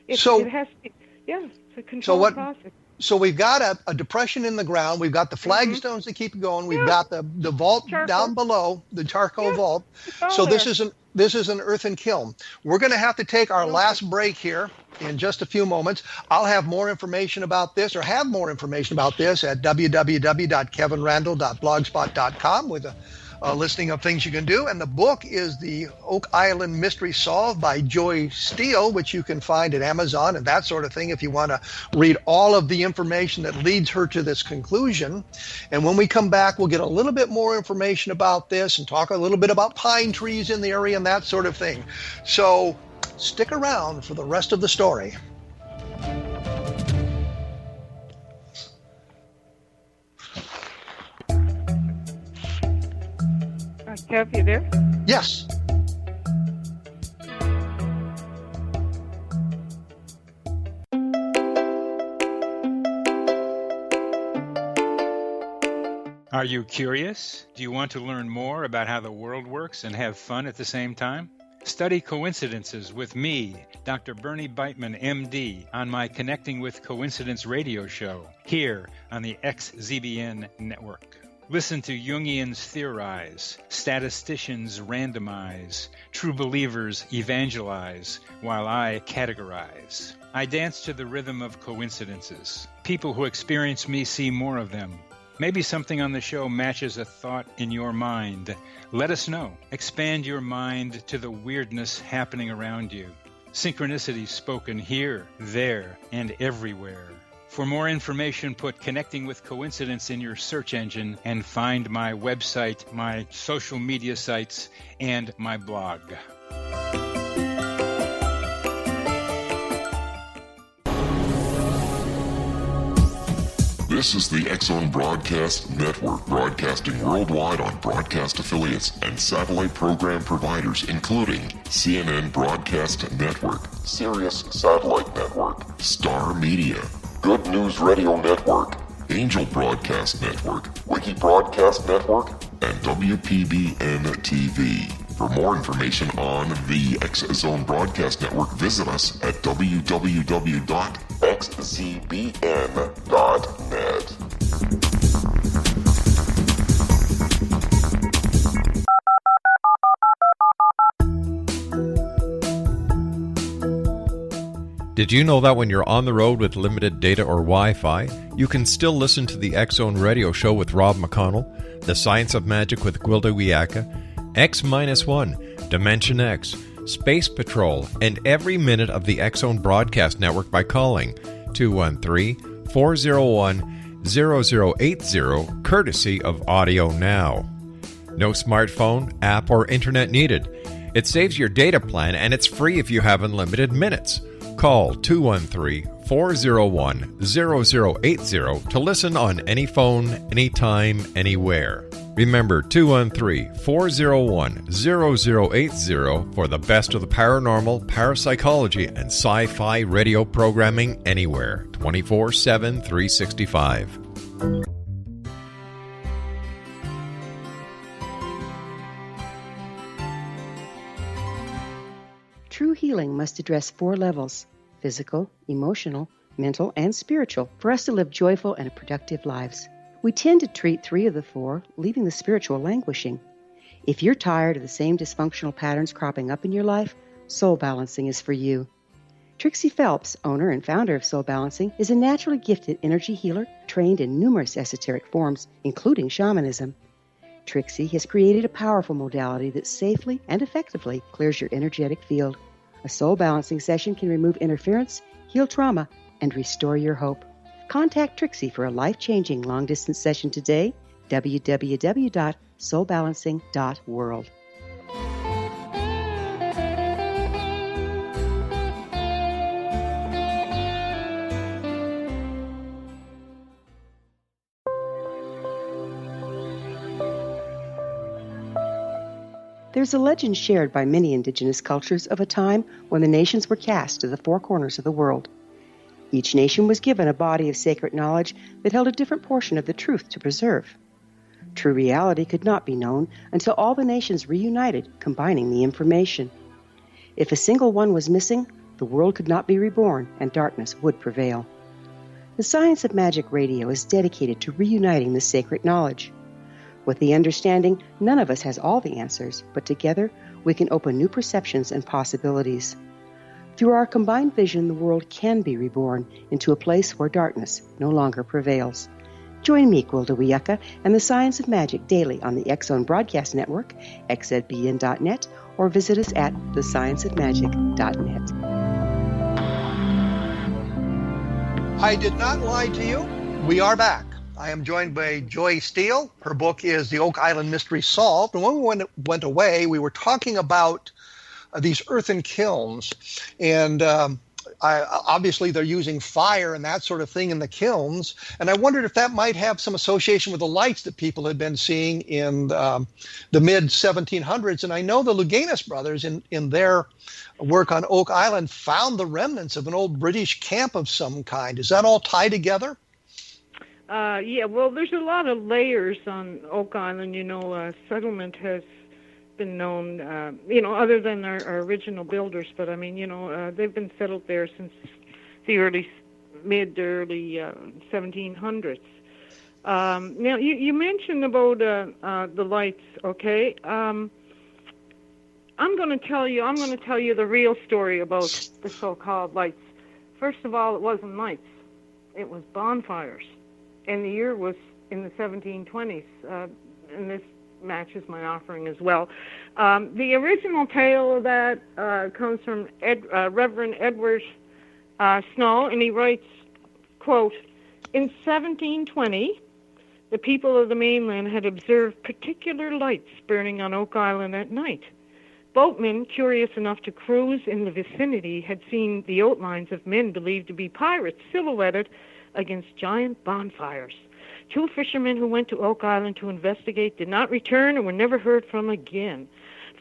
It has to be, it's a controlled process. So we've got a depression in the ground. We've got the flagstones that keep going. We've got the vault down below, the charcoal vault. So this is an earthen kiln. We're going to have to take our last break here in just a few moments. I'll have more information about this, or have more information about this at www.kevinrandle.blogspot.com with a listing of things you can do. And the book is The Oak Island Mystery Solved by Joy Steele, which you can find at Amazon and that sort of thing if you want to read all of the information that leads her to this conclusion. And when we come back, we'll get a little bit more information about this and talk a little bit about pine trees in the area and that sort of thing. So stick around for the rest of the story. Kev, you there? Yes. Are you curious? Do you want to learn more about how the world works and have fun at the same time? Study coincidences with me, Dr. Bernie Beitman, MD, on my Connecting with Coincidence radio show here on the XZBN network. Listen to Jungians theorize, statisticians randomize, true believers evangelize, while I categorize. I dance to the rhythm of coincidences. People who experience me see more of them. Maybe something on the show matches a thought in your mind. Let us know. Expand your mind to the weirdness happening around you. Synchronicity spoken here, there, and everywhere. For more information, put Connecting with Coincidence in your search engine and find my website, my social media sites, and my blog. This is the X-Zone Broadcast Network, broadcasting worldwide on broadcast affiliates and satellite program providers, including CNN Broadcast Network, Sirius Satellite Network, Star Media, Good News Radio Network, Angel Broadcast Network, Wiki Broadcast Network, and WPBN TV. For more information on the X-Zone Broadcast Network, visit us at www.xzbn.net. Did you know that when you're on the road with limited data or Wi-Fi, you can still listen to the X-Zone Radio Show with Rob McConnell, The Science of Magic with Gwilda Wiyaka, X-1, Dimension X, Space Patrol, and every minute of the X-Zone Broadcast Network by calling 213-401-0080, courtesy of Audio Now. No smartphone, app, or internet needed. It saves your data plan, and it's free if you have unlimited minutes. Call 213-401-0080 to listen on any phone, anytime, anywhere. Remember 213-401-0080 for the best of the paranormal, parapsychology, and sci-fi radio programming anywhere, 24/7, 365. True healing must address 4 levels: physical, emotional, mental, and spiritual, for us to live joyful and productive lives. We tend to treat 3 of the 4, leaving the spiritual languishing. If you're tired of the same dysfunctional patterns cropping up in your life, Soul Balancing is for you. Trixie Phelps, owner and founder of Soul Balancing, is a naturally gifted energy healer trained in numerous esoteric forms, including shamanism. Trixie has created a powerful modality that safely and effectively clears your energetic field. A Soul Balancing session can remove interference, heal trauma, and restore your hope. Contact Trixie for a life-changing long-distance session today, www.soulbalancing.world. There's a legend shared by many indigenous cultures of a time when the nations were cast to the 4 corners of the world. Each nation was given a body of sacred knowledge that held a different portion of the truth to preserve. True reality could not be known until all the nations reunited, combining the information. If a single one was missing, the world could not be reborn and darkness would prevail. The Science of Magic Radio is dedicated to reuniting the sacred knowledge. With the understanding, none of us has all the answers, but together we can open new perceptions and possibilities. Through our combined vision, the world can be reborn into a place where darkness no longer prevails. Join me, Gwilda Wiyaka, and the Science of Magic daily on the X-Zone Broadcast Network, xzbn.net, or visit us at thescienceofmagic.net. I did not lie to you. We are back. I am joined by Joy Steele. Her book is The Oak Island Mystery Solved. And when we went away, we were talking about these earthen kilns. And obviously they're using fire and that sort of thing in the kilns. And I wondered if that might have some association with the lights that people had been seeing in the mid-1700s. And I know the Luganis brothers in their work on Oak Island found the remnants of an old British camp of some kind. Does that all tie together? Yeah, well, there's a lot of layers on Oak Island. Settlement has been known, other than our original builders, but I mean, they've been settled there since the mid-early 1700s. Now, you mentioned about the lights, okay? I'm going to tell you the real story about the so-called lights. First of all, it wasn't lights; it was bonfires. And the year was in the 1720s, and this matches my offering as well. The original tale of that comes from Reverend Edward Snow, and he writes, quote, "In 1720, the people of the mainland had observed particular lights burning on Oak Island at night. Boatmen, curious enough to cruise in the vicinity, had seen the outlines of men believed to be pirates silhouetted against giant bonfires. 2 fishermen who went to Oak Island to investigate did not return and were never heard from again.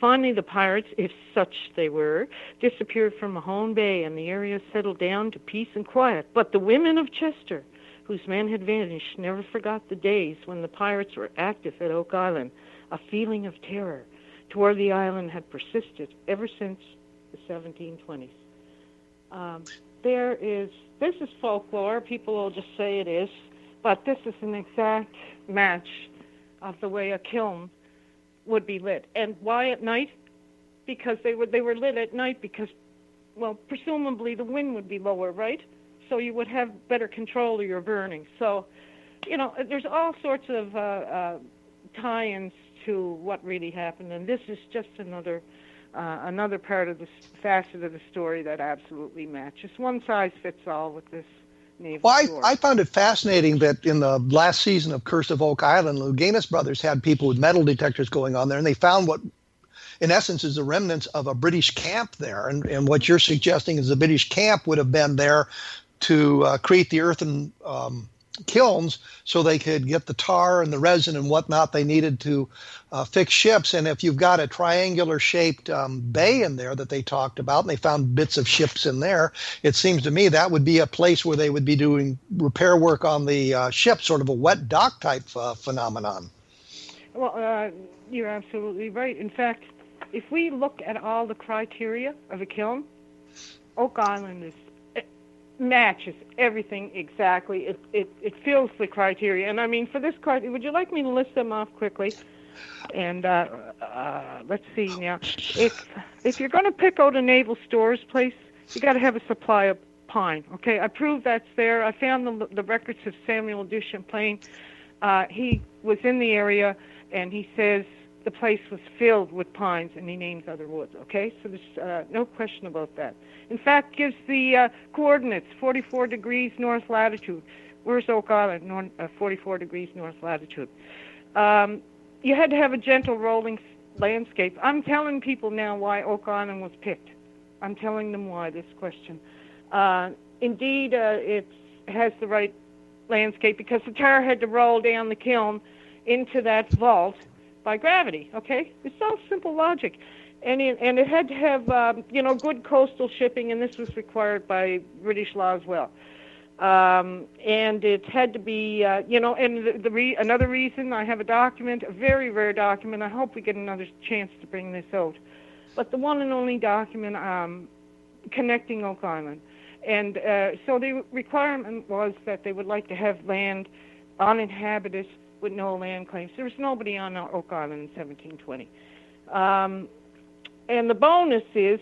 Finally, the pirates, if such they were, disappeared from Mahone Bay, and the area settled down to peace and quiet. But the women of Chester, whose men had vanished, never forgot the days when the pirates were active at Oak Island. A feeling of terror toward the island had persisted ever since the 1720s. This is folklore. People will just say it is, but this is an exact match of the way a kiln would be lit. And why at night? Because they were lit at night because, well, presumably the wind would be lower, right? So you would have better control of your burning. So, there's all sorts of tie-ins to what really happened, and this is just another part of the facet of the story that absolutely matches. One size fits all with this naval story. I found it fascinating that in the last season of Curse of Oak Island, Louganis Brothers had people with metal detectors going on there, and they found what, in essence, is the remnants of a British camp there. And what you're suggesting is the British camp would have been there to create the earthen kilns so they could get the tar and the resin and whatnot they needed to fix ships. And if you've got a triangular shaped bay in there that they talked about, and they found bits of ships in there, it seems to me that would be a place where they would be doing repair work on the ship, sort of a wet dock type phenomenon. Well, you're absolutely right. In fact, if we look at all the criteria of a kiln, Oak Island matches everything exactly. It fills the criteria. And I mean, for this criteria, would you like me to list them off quickly? And let's see now. If you're going to pick out a naval stores place, you got to have a supply of pine. Okay, I proved that's there. I found the records of Samuel du Champlain. He was in the area, and he says the place was filled with pines, and he names other woods. Okay, so there's no question about that. In fact, gives the coordinates, 44 degrees north latitude. Where's Oak Island? 44 degrees north latitude. You had to have a gentle rolling landscape. I'm telling people now why Oak Island was picked. I'm telling them why this question. Indeed, it has the right landscape because the tar had to roll down the kiln into that vault by gravity, okay? It's all simple logic. And it had to have, good coastal shipping, and this was required by British law as well. And it had to be, another reason, I have a document, a very rare document. I hope we get another chance to bring this out. But the one and only document connecting Oak Island. And so the requirement was that they would like to have land uninhabited with no land claims. There was nobody on Oak Island in 1720. And the bonus is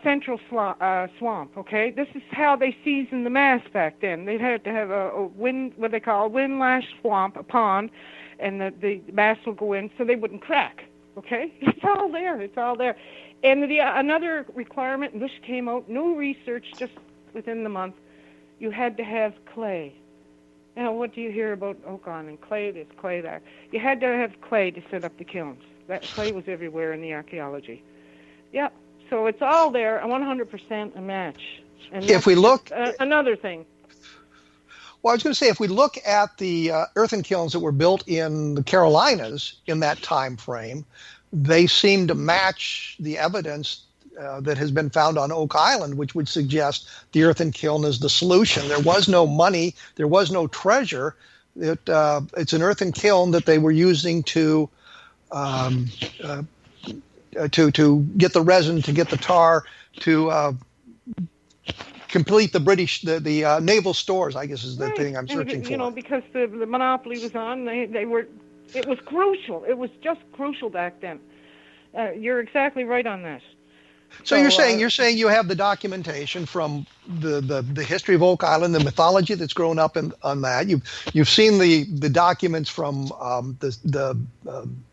central swamp, okay? This is how they seasoned the mast back then. They had to have a wind, what they call a windlash swamp, a pond, and the mast will go in so they wouldn't crack, okay? It's all there. It's all there. And another requirement, and this came out, new research just within the month, you had to have clay. Now, what do you hear about Oak Island? Clay this, clay that. You had to have clay to set up the kilns. That clay was everywhere in the archaeology. Yeah, so it's all there, 100% a match. And if we look... another thing. Well, I was going to say, if we look at the earthen kilns that were built in the Carolinas in that time frame, they seem to match the evidence that has been found on Oak Island, which would suggest the earthen kiln is the solution. There was no money. There was no treasure. It's an earthen kiln that they were using to get the resin, to get the tar, to complete the naval stores, I guess is the thing I'm searching for. Because the monopoly was on, it was crucial. It was just crucial back then. You're exactly right on this. So you're saying you have the documentation from the history of Oak Island, the mythology that's grown up on that. You've seen the documents from the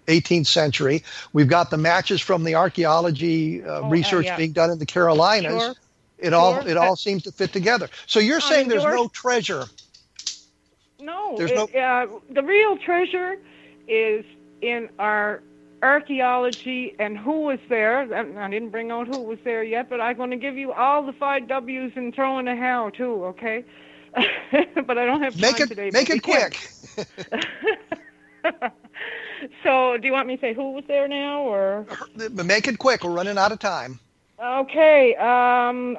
18th century. We've got the matches from the archaeology research being done in the Carolinas. Sure. It all seems to fit together. So you're saying there's no treasure? No. The real treasure is in our archaeology, and who was there. I didn't bring out who was there yet, but I'm going to give you all the 5 W's and throw in a how, too, okay? But I don't have time today. Make it quick. So, do you want me to say who was there now, or? Make it quick. We're running out of time. Okay.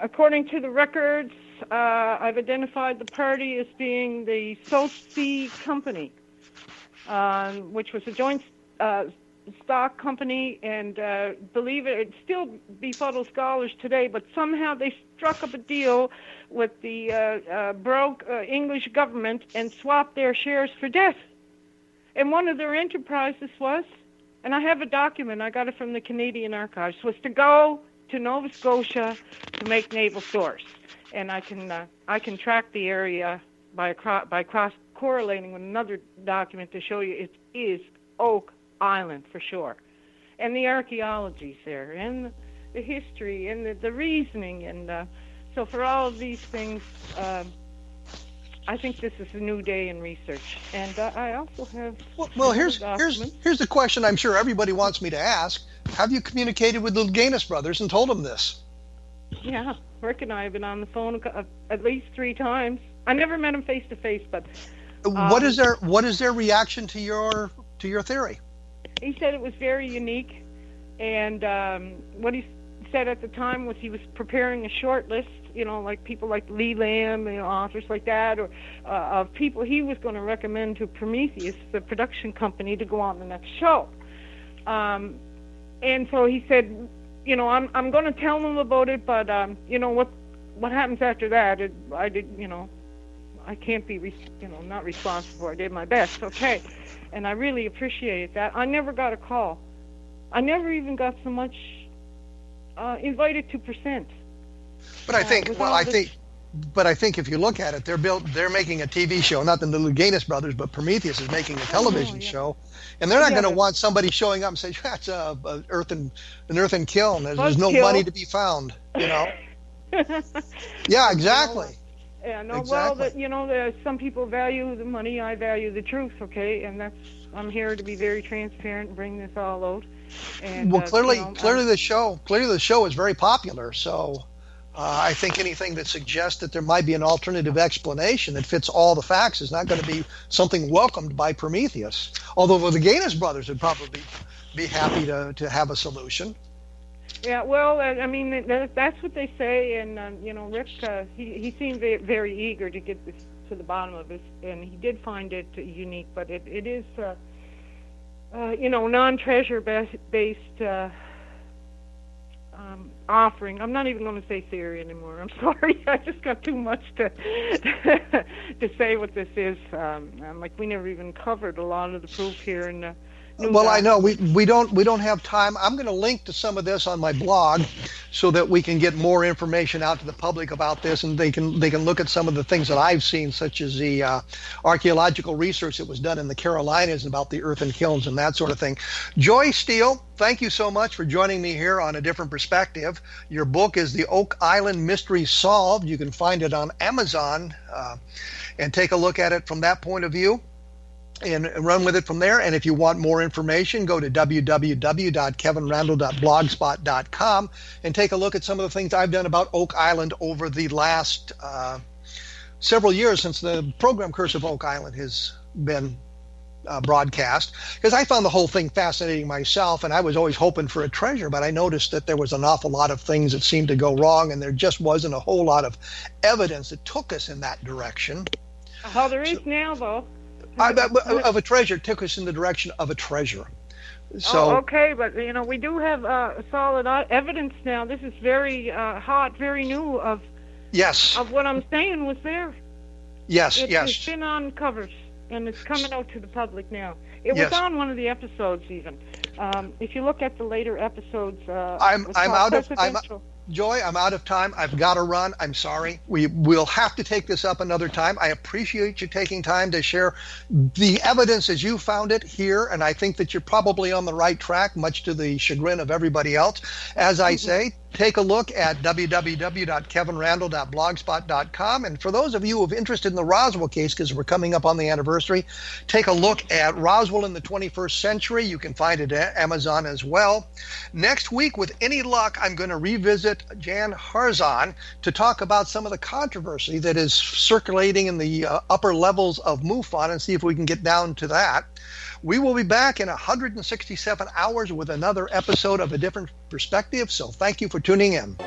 According to the records, I've identified the party as being the Sophie Company, which was a joint stock company, and believe it still befuddles scholars today, but somehow they struck up a deal with the broke English government and swapped their shares for death. And one of their enterprises was, and I have a document, I got it from the Canadian Archives, was to go to Nova Scotia to make naval stores. And I can track the area by cross correlating with another document to show you it is Oak Island for sure. And the archaeology's there, and the history, and the reasoning, and so for all of these things, I think this is a new day in research. And I also have... Well, here's the question I'm sure everybody wants me to ask. Have you communicated with the Gaines brothers and told them this? Yeah, Rick and I have been on the phone at least 3 times. I never met them face to face, but... What is their reaction to your theory? He said it was very unique, and what he said at the time was he was preparing a short list, like people like Lee Lamb, authors like that, or of people he was going to recommend to Prometheus, the production company, to go on the next show. And so he said, I'm going to tell them about it, but what happens after that? I can't be, not responsible for it. I did my best, okay. And I really appreciated that. I never got a call. I never even got so much invited to present. But I think, if you look at it, they're making a TV show. Not the little Gaines brothers, but Prometheus is making a television show, and they're not going to want somebody showing up and say, "That's an earthen kiln. There's no money to be found." Yeah, exactly. Yeah, no. Exactly. Well, some people value the money. I value the truth. Okay, and I'm here to be very transparent and bring this all out. And clearly the show is very popular. So I think anything that suggests that there might be an alternative explanation that fits all the facts is not going to be something welcomed by Prometheus. Although the Gaines brothers would probably be happy to have a solution. Yeah, well, I mean, that's what they say, and Rick, he seemed very eager to get this to the bottom of it, and he did find it unique, but it is, non-treasure based offering. I'm not even going to say theory anymore. I'm sorry, I just got too much to say what this is. We never even covered a lot of the proof here in. Well, I know we don't have time. I'm going to link to some of this on my blog so that we can get more information out to the public about this, and they can look at some of the things that I've seen, such as the archaeological research that was done in the Carolinas about the earthen kilns and that sort of thing. Joy Steele, thank you so much for joining me here on A Different Perspective. Your book is The Oak Island Mystery Solved. You can find it on Amazon and take a look at it from that point of view. And run with it from there. And if you want more information, go to www.kevinrandle.blogspot.com and take a look at some of the things I've done about Oak Island over the last several years since the program Curse of Oak Island has been broadcast. Because I found the whole thing fascinating myself, and I was always hoping for a treasure, but I noticed that there was an awful lot of things that seemed to go wrong, and there just wasn't a whole lot of evidence that took us in that direction. Oh, there is now, though. Of a treasure, took us in the direction of a treasure. So okay, but we do have solid evidence now. This is very hot, very new of what I'm saying was there. Yes. It's been on covers, and it's coming out to the public now. It was on one of the episodes even. If you look at the later episodes, Joy, I'm out of time. I've got to run. I'm sorry. We'll have to take this up another time. I appreciate you taking time to share the evidence as you found it here, and I think that you're probably on the right track, much to the chagrin of everybody else. As I say, take a look at www.kevinrandle.blogspot.com. And for those of you who are interested in the Roswell case, because we're coming up on the anniversary, take a look at Roswell in the 21st Century. You can find it at Amazon as well. Next week, with any luck, I'm going to revisit Jan Harzan to talk about some of the controversy that is circulating in the upper levels of MUFON and see if we can get down to that. We will be back in 167 hours with another episode of A Different Perspective, so thank you for tuning in.